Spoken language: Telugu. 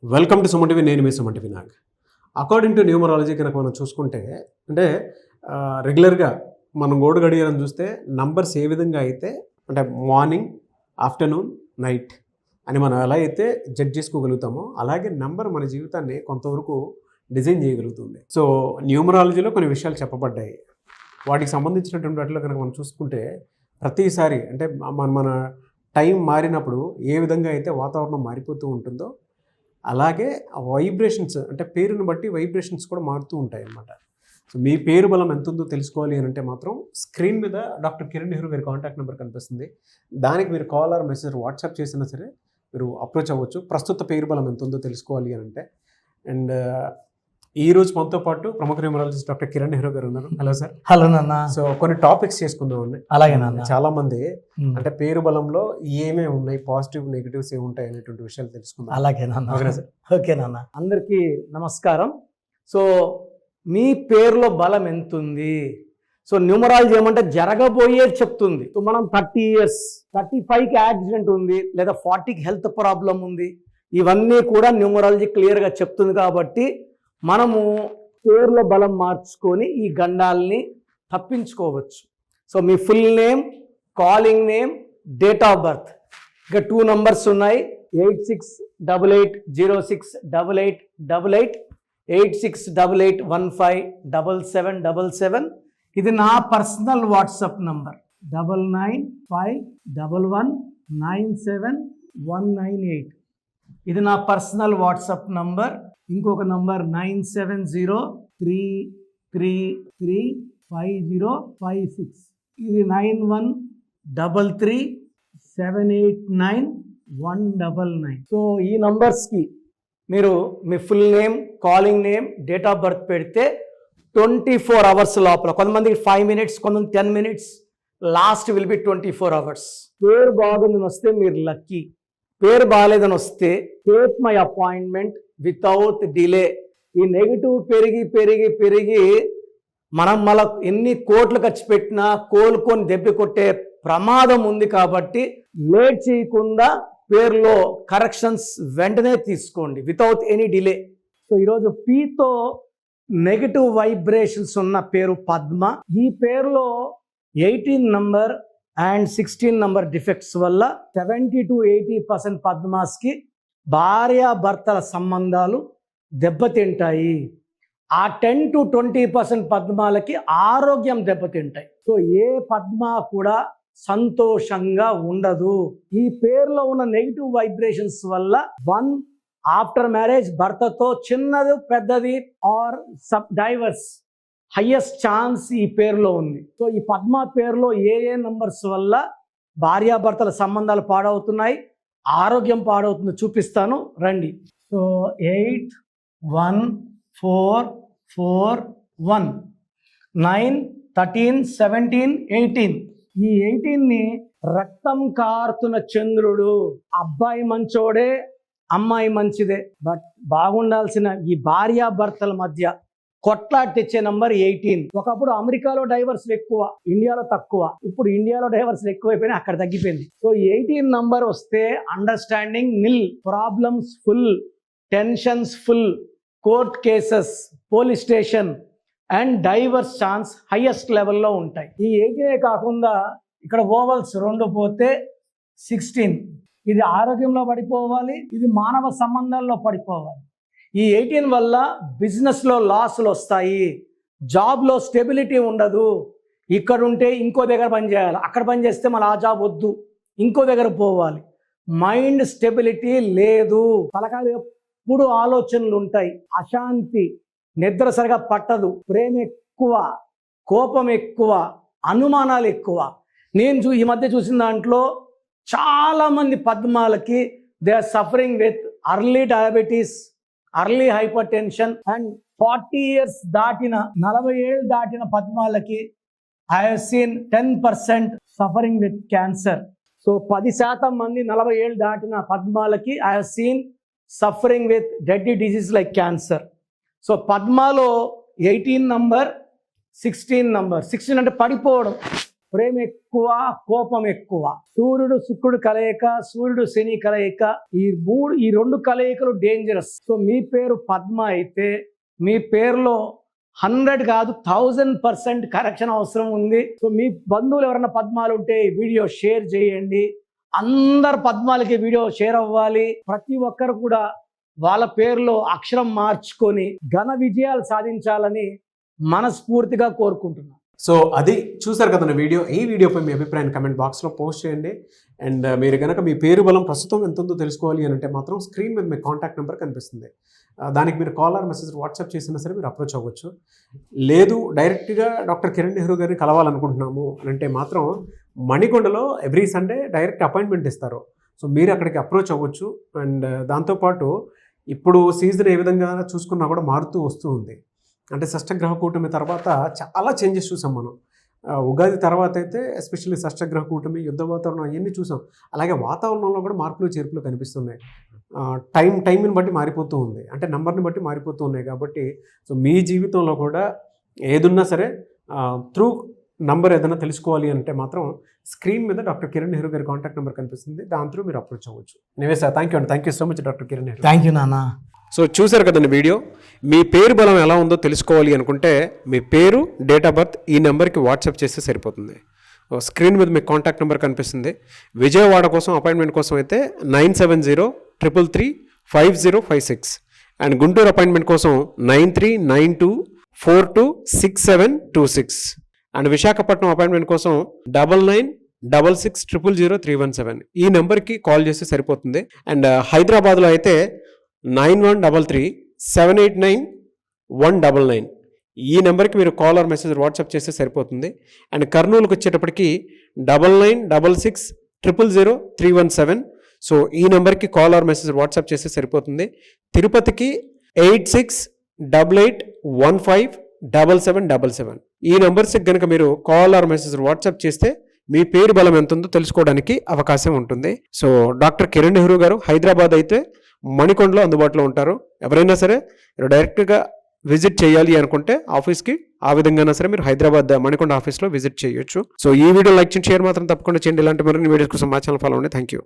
Welcome to Suman TV. నేను మీ Suman TV Nag. According to numerology కనుక మనం చూసుకుంటే అంటే రెగ్యులర్గా మనం గోడు గడియారం చూస్తే నంబర్స్ ఏ విధంగా అయితే అంటే మార్నింగ్, ఆఫ్టర్నూన్, నైట్ అని మనం ఎలా అయితే జడ్జ్ చేసుకోగలుగుతామో అలాగే నంబర్ మన జీవితాన్ని కొంతవరకు డిజైన్ చేయగలుగుతుంది. సో న్యూమరాలజీలో కొన్ని విషయాలు చెప్పబడ్డాయి. వాటికి సంబంధించినటువంటి వాటిలో కనుక మనం చూసుకుంటే ప్రతిసారి అంటే మన టైం మారినప్పుడు ఏ విధంగా అయితే వాతావరణం మారిపోతూ ఉంటుందో అలాగే వైబ్రేషన్స్ అంటే పేరుని బట్టి వైబ్రేషన్స్ కూడా మారుతూ ఉంటాయి అన్నమాట. సో మీ పేరు బలం ఎంత ఉందో తెలుసుకోవాలి అని అంటే మాత్రం స్క్రీన్ మీద డాక్టర్ కిరణ్ నెహ్రూ గారి కాంటాక్ట్ నెంబర్ కనిపిస్తుంది. దానికి మీరు కాల్ ఆర్ మెసేజ్ వాట్సాప్ చేసినా సరే మీరు అప్రోచ్ అవ్వచ్చు. ప్రస్తుత పేరు బలం ఎంత ఉందో తెలుసుకోవాలి అని అంటే. అండ్ ఈ రోజు మనతో పాటు ప్రముఖ న్యూమరాలజిస్ట్ డాక్టర్ కిరణ్ నెహ్రూ గారు ఉన్నారు. Hello sir. హలో నాన్న. సో కొన్ని టాపిక్స్ చేసుకుందామండి. అలాగే నాన్న. చాలా మంది అంటే పేరు బలంలో ఏమేమి ఉన్నాయి, పాజిటివ్ నెగిటివ్స్ ఏమి ఉంటాయి అనేటువంటి విషయాలు తెలుసుకుందాం. అలాగే నాన్న. ఓకేనా సార్? ఓకే నాన్న. అందరికీ నమస్కారం. సో మీ పేరులో బలం ఎంత ఉంది? సో న్యూమరాలజీ ఏమంటే జరగబోయేది చెప్తుంది. సో మనం 30 years 35కి యాక్సిడెంట్ ఉంది లేదా 40కి హెల్త్ ప్రాబ్లం ఉంది, ఇవన్నీ కూడా న్యూమరాలజీ క్లియర్గా చెప్తుంది. కాబట్టి మనము పేరులో బలం మార్చుకొని ఈ గండాల్ని తప్పించుకోవచ్చు. So me full name, calling name, date of birth, ఇక 2 numbers ఉన్నాయి. 8688068888 8688157777. ఇది నా పర్సనల్ వాట్సాప్ నంబర్ 9951197198. ఇది నా పర్సనల్ వాట్సాప్ నంబర్. ఇంకొక నంబర్ 9703335056. ఇది 9133789199. సో ఈ నంబర్స్కి మీరు మీ full name, calling name, date of birth పెడితే 24 hours లోపల, కొంతమందికి 5 minutes, కొంతమంది 10 minutes, last will be 24 hours. పేరు బాగుందని వస్తే మీరు లక్కీ. పేరు బాగాలేదని వస్తే take my appointment without delay. ఈ నెగిటివ్ పెరిగి పెరిగి పెరిగి మనం మళ్ళీ ఎన్ని కోట్లు ఖర్చు పెట్టినా కోలుకొని దెబ్బ కొట్టే ప్రమాదం ఉంది. కాబట్టి లేట్ చేయకుండా పేరులో కరెక్షన్స్ వెంటనే తీసుకోండి వితౌట్ ఎనీ డిలే. సో ఈరోజు పీతో నెగిటివ్ వైబ్రేషన్స్ ఉన్న పేరు పద్మ. ఈ పేరులో 18 number అండ్ 16 number డిఫెక్ట్స్ వల్ల 70 to 80% పద్మాస్కి భార్యాభర్తల సంబంధాలు దెబ్బతింటాయి. ఆ 10 to 20% పద్మాలకి ఆరోగ్యం దెబ్బతింటాయి. సో ఏ పద్మ కూడా సంతోషంగా ఉండదు. ఈ పేరులో ఉన్న నెగిటివ్ వైబ్రేషన్స్ వల్ల ఆఫ్టర్ మ్యారేజ్ భర్తతో చిన్నది పెద్దది ఆర్ డైవర్స్ హైయెస్ట్ ఛాన్స్ ఈ పేరులో ఉంది. సో ఈ పద్మ పేరులో ఏ నంబర్స్ వల్ల భార్యాభర్తల సంబంధాలు పాడవుతున్నాయి, ఆరోగ్యం పాడవుతుంది చూపిస్తాను రండి. సో 814441 9 13 17 18. ఈ 18ని రక్తం కారుతున్న చంద్రుడు. అబ్బాయి మంచోడే, అమ్మాయి మంచిదే, బట్ బాగుండాల్సిన ఈ భార్యాభర్తల మధ్య కొట్లాట తెచ్చే నంబర్ 18. ఒకప్పుడు అమెరికాలో డైవర్స్లు ఎక్కువ, ఇండియాలో తక్కువ. ఇప్పుడు ఇండియాలో డైవర్స్లు ఎక్కువైపోయినా అక్కడ తగ్గిపోయింది. సో 18 number వస్తే understanding nil, problems full, tensions full, court cases, police station and diverse chance highest లెవెల్లో ఉంటాయి. ఈ 18 కాకుండా ఇక్కడ ఓవల్స్ 2 పోతే 16. ఇది ఆరోగ్యంలో పడిపోవాలి, ఇది మానవ సంబంధాల్లో పడిపోవాలి. ఈ 18 వల్ల బిజినెస్లో లాసులు వస్తాయి, జాబ్లో స్టెబిలిటీ ఉండదు. ఇక్కడ ఉంటే ఇంకో దగ్గర పని చేయాలి, అక్కడ పని చేస్తే మళ్ళీ ఆ జాబ్ వద్దు, ఇంకో దగ్గర పోవాలి. మైండ్ స్టెబిలిటీ లేదు, తలకాయలు ఎప్పుడు ఆలోచనలు ఉంటాయి, అశాంతి, నిద్ర సరిగా పట్టదు, ప్రేమ ఎక్కువ, కోపం ఎక్కువ, అనుమానాలు ఎక్కువ. నేను ఈ మధ్య చూసిన దాంట్లో చాలామంది పద్మాలకి they are suffering with early diabetes, early hypertension and 40 years దాటిన 40 ఏళ్ళు దాటిన పద్మాలకి I have seen 10% suffering with cancer. So 10% మంది 40 ఏళ్ళు దాటిన పద్మాలకి I have seen suffering with deadly disease like cancer. So పద్మాలో 18 number 16 number. 16 అంటే పడిపోవడం, ప్రేమ ఎక్కువ, కోపం ఎక్కువ. సూర్యుడు శుక్రుడు కలయిక, సూర్యుడు శని కలయిక, ఈ రెండు కలయికలు డేంజరస్. సో మీ పేరు పద్మ అయితే మీ పేరులో 100 కాదు 1000% కరెక్షన్ అవసరం ఉంది. సో మీ బంధువులు ఎవరైనా పద్మాలు ఉంటే ఈ వీడియో షేర్ చేయండి. అందరు పద్మాలకి వీడియో షేర్ అవ్వాలి. ప్రతి ఒక్కరు కూడా వాళ్ళ పేరులో అక్షరం మార్చుకొని ఘన విజయాలు సాధించాలని మనస్ఫూర్తిగా కోరుకుంటున్నాను. సో అది చూసారు కదా వీడియో. ఈ వీడియోపై మీ అభిప్రాయాన్ని కమెంట్ బాక్స్లో పోస్ట్ చేయండి. అండ్ మీరు కనుక మీ పేరు బలం ప్రస్తుతం ఎంత ఉందో తెలుసుకోవాలి అని అంటే మాత్రం స్క్రీన్ మీద మీ కాంటాక్ట్ నెంబర్ కనిపిస్తుంది. దానికి మీరు కాల్ ఆర్ మెసేజ్ వాట్సాప్ చేసినా సరే మీరు అప్రోచ్ అవ్వచ్చు. లేదు డైరెక్ట్గా డాక్టర్ కిరణ్ నెహ్రూ గారిని కలవాలనుకుంటున్నాము అని అంటే మాత్రం మణికొండలో ఎవ్రీ సండే డైరెక్ట్ అపాయింట్మెంట్ ఇస్తారు. సో మీరు అక్కడికి అప్రోచ్ అవ్వచ్చు. అండ్ దాంతోపాటు ఇప్పుడు సీజన్ ఏ విధంగా చూసుకున్నా కూడా మారుతూ వస్తూ ఉంది. అంటే షష్టగ్రహ కూటమి తర్వాత చాలా చేంజెస్ చూసాం మనం. ఉగాది తర్వాత అయితే ఎస్పెషల్లీ షష్టగ్రహ కూటమి, యుద్ధ వాతావరణం అవన్నీ చూసాం. అలాగే వాతావరణంలో కూడా మార్పులు చేర్పులు కనిపిస్తున్నాయి. టైంని బట్టి మారిపోతూ ఉంది, అంటే నెంబర్ని బట్టి మారిపోతూ ఉన్నాయి. కాబట్టి సో మీ జీవితంలో కూడా ఏదున్నా సరే త్రూ నంబర్ ఏదైనా తెలుసుకోవాలి అంటే మాత్రం స్క్రీన్ మీద డాక్టర్ కిరణ్ నెహ్రూ గారి కాంటాక్ట్ నెంబర్ కనిపిస్తుంది. దాని త్రూ మీరు అప్రోచ్ అవ్వచ్చు. నివేశ థ్యాంక్ యూ అండి. Thank you so much doctor Kiran Nehru. Thank you నాన్న. సో చూసారు కదండి వీడియో. మీ పేరు బలం ఎలా ఉందో తెలుసుకోవాలి అనుకుంటే మీ పేరు, డేట్ ఆఫ్ బర్త్ ఈ నెంబర్కి వాట్సాప్ చేస్తే సరిపోతుంది. స్క్రీన్ మీద మీకు కాంటాక్ట్ నెంబర్ కనిపిస్తుంది. విజయవాడ కోసం అపాయింట్మెంట్ కోసం అయితే 9703335056 అండ్ గుంటూరు అపాయింట్మెంట్ కోసం 9392426726 అండ్ విశాఖపట్నం అపాయింట్మెంట్ కోసం 9966600317 ఈ నెంబర్కి కాల్ చేస్తే సరిపోతుంది. అండ్ హైదరాబాద్లో అయితే 9133789199 ఈ నెంబర్కి మీరు కాల్ ఆర్ మెసేజ్ వాట్సాప్ చేస్తే సరిపోతుంది. అండ్ కర్నూలుకి వచ్చేటప్పటికి 9966000317 సో ఈ నెంబర్కి కాల్ ఆర్ మెసేజ్ వాట్సాప్ చేస్తే సరిపోతుంది. తిరుపతికి 8688157777 ఈ నెంబర్స్కి కనుక మీరు కాల్ ఆర్ మెసేజ్ వాట్సాప్ చేస్తే మీ పేరు బలం ఎంత ఉందో తెలుసుకోవడానికి అవకాశం ఉంటుంది. సో డాక్టర్ కిరణ్ నెహ్రూ గారు హైదరాబాద్ అయితే మణికొండలో అందుబాటులో ఉంటారు. ఎవరైనా సరే డైరెక్ట్గా విజిట్ చేయాలి అనుకుంటే ఆఫీస్కి ఆ విధంగా సరే మీరు హైదరాబాద్ మణికొండ ఆఫీస్లో విజిట్ చేయొచ్చు. సో ఈ వీడియో లైక్ చేయండి, షేర్ మాత్రం తప్పకుండా చేయండి. ఇలాంటి మరిన్ని వీడియోస్ కోసం మా ఛానల్ ఫాలో అవ్వండి. Thank you.